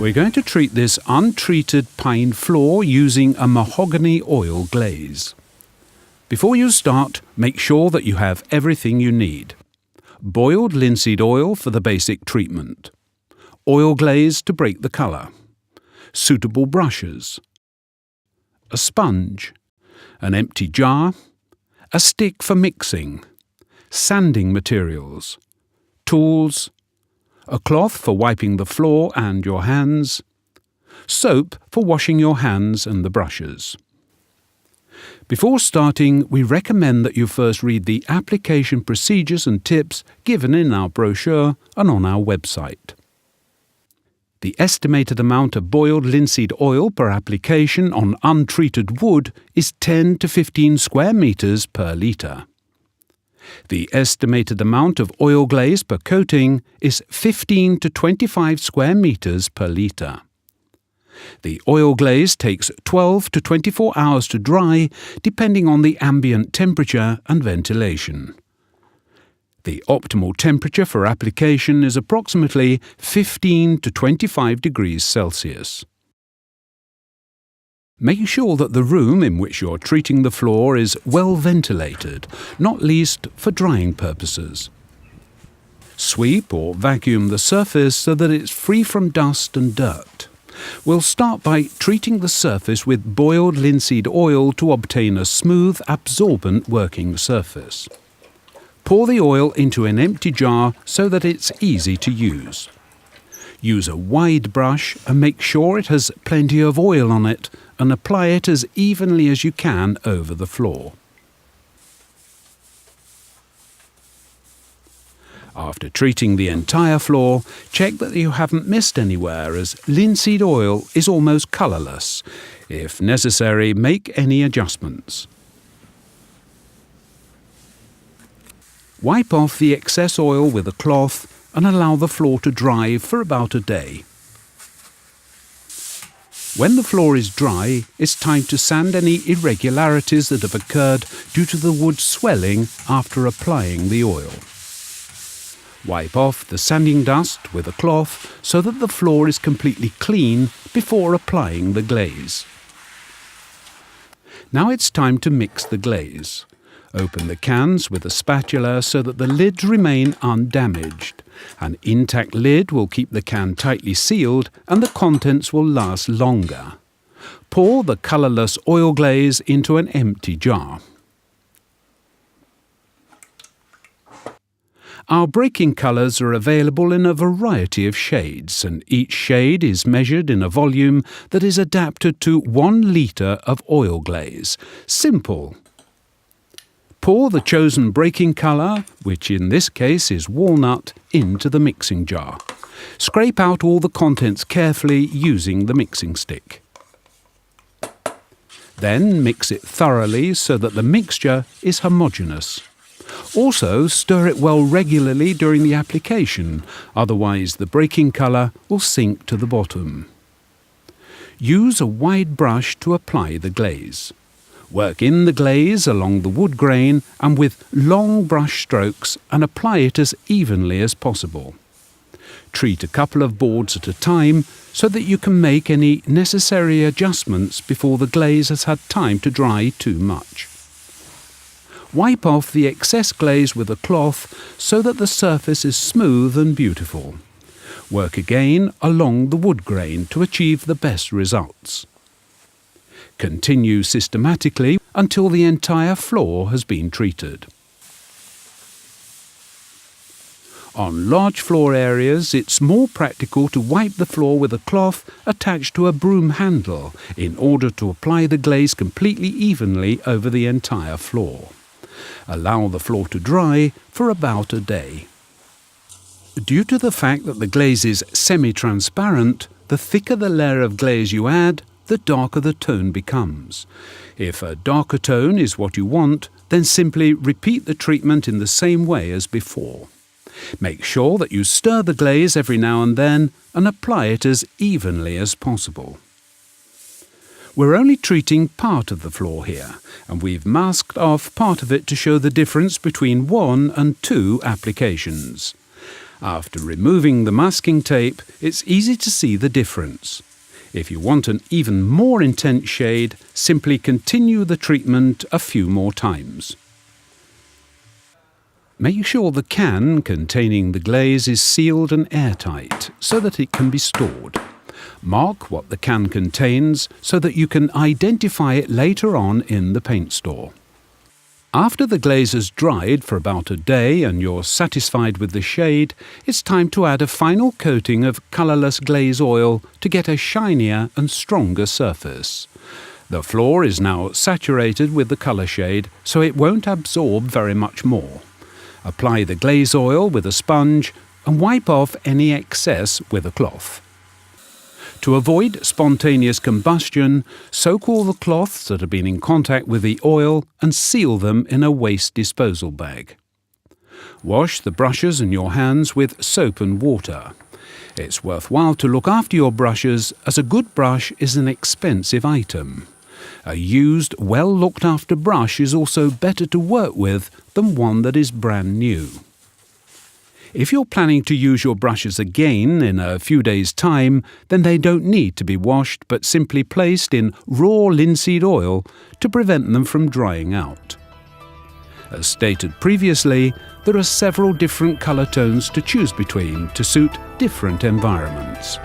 We're going to treat this untreated pine floor using a mahogany oil glaze. Before you start, make sure that you have everything you need. Boiled linseed oil for the basic treatment. Oil glaze to break the colour. Suitable brushes. A sponge. An empty jar. A stick for mixing. Sanding materials. Tools. A cloth for wiping the floor and your hands. Soap for washing your hands and the brushes. Before starting, we recommend that you first read the application procedures and tips given in our brochure and on our website. The estimated amount of boiled linseed oil per application on untreated wood is 10 to 15 square metres per litre. The estimated amount of oil glaze per coating is 15 to 25 square metres per litre. The oil glaze takes 12 to 24 hours to dry, depending on the ambient temperature and ventilation. The optimal temperature for application is approximately 15 to 25 degrees Celsius. Make sure that the room in which you're treating the floor is well ventilated, not least for drying purposes. Sweep or vacuum the surface so that it's free from dust and dirt. We'll start by treating the surface with boiled linseed oil to obtain a smooth, absorbent working surface. Pour the oil into an empty jar so that it's easy to use. Use a wide brush and make sure it has plenty of oil on it and apply it as evenly as you can over the floor. After treating the entire floor, check that you haven't missed anywhere, as linseed oil is almost colourless. If necessary, make any adjustments. Wipe off the excess oil with a cloth and allow the floor to dry for about a day. When the floor is dry, it's time to sand any irregularities that have occurred due to the wood swelling after applying the oil. Wipe off the sanding dust with a cloth so that the floor is completely clean before applying the glaze. Now it's time to mix the glaze. Open the cans with a spatula so that the lids remain undamaged. An intact lid will keep the can tightly sealed and the contents will last longer. Pour the colourless oil glaze into an empty jar. Our breaking colours are available in a variety of shades, and each shade is measured in a volume that is adapted to 1 litre of oil glaze. Simple. Pour the chosen breaking colour, which in this case is walnut, into the mixing jar. Scrape out all the contents carefully using the mixing stick. Then mix it thoroughly so that the mixture is homogeneous. Also, stir it well regularly during the application, otherwise the breaking colour will sink to the bottom. Use a wide brush to apply the glaze. Work in the glaze along the wood grain and with long brush strokes and apply it as evenly as possible. Treat a couple of boards at a time so that you can make any necessary adjustments before the glaze has had time to dry too much. Wipe off the excess glaze with a cloth so that the surface is smooth and beautiful. Work again along the wood grain to achieve the best results. Continue systematically until the entire floor has been treated. On large floor areas, it's more practical to wipe the floor with a cloth attached to a broom handle in order to apply the glaze completely evenly over the entire floor. Allow the floor to dry for about a day. Due to the fact that the glaze is semi-transparent, the thicker the layer of glaze you add, the darker the tone becomes. If a darker tone is what you want, then simply repeat the treatment in the same way as before. Make sure that you stir the glaze every now and then and apply it as evenly as possible. We're only treating part of the floor here, and we've masked off part of it to show the difference between 1 and 2 applications. After removing the masking tape, it's easy to see the difference. If you want an even more intense shade, simply continue the treatment a few more times. Make sure the can containing the glaze is sealed and airtight so that it can be stored. Mark what the can contains so that you can identify it later on in the paint store. After the glaze has dried for about a day and you're satisfied with the shade, it's time to add a final coating of colourless glaze oil to get a shinier and stronger surface. The floor is now saturated with the colour shade, so it won't absorb very much more. Apply the glaze oil with a sponge and wipe off any excess with a cloth. To avoid spontaneous combustion, soak all the cloths that have been in contact with the oil and seal them in a waste disposal bag. Wash the brushes and your hands with soap and water. It's worthwhile to look after your brushes, as a good brush is an expensive item. A used, well-looked-after brush is also better to work with than one that is brand new. If you're planning to use your brushes again in a few days' time, then they don't need to be washed but simply placed in raw linseed oil to prevent them from drying out. As stated previously, there are several different colour tones to choose between to suit different environments.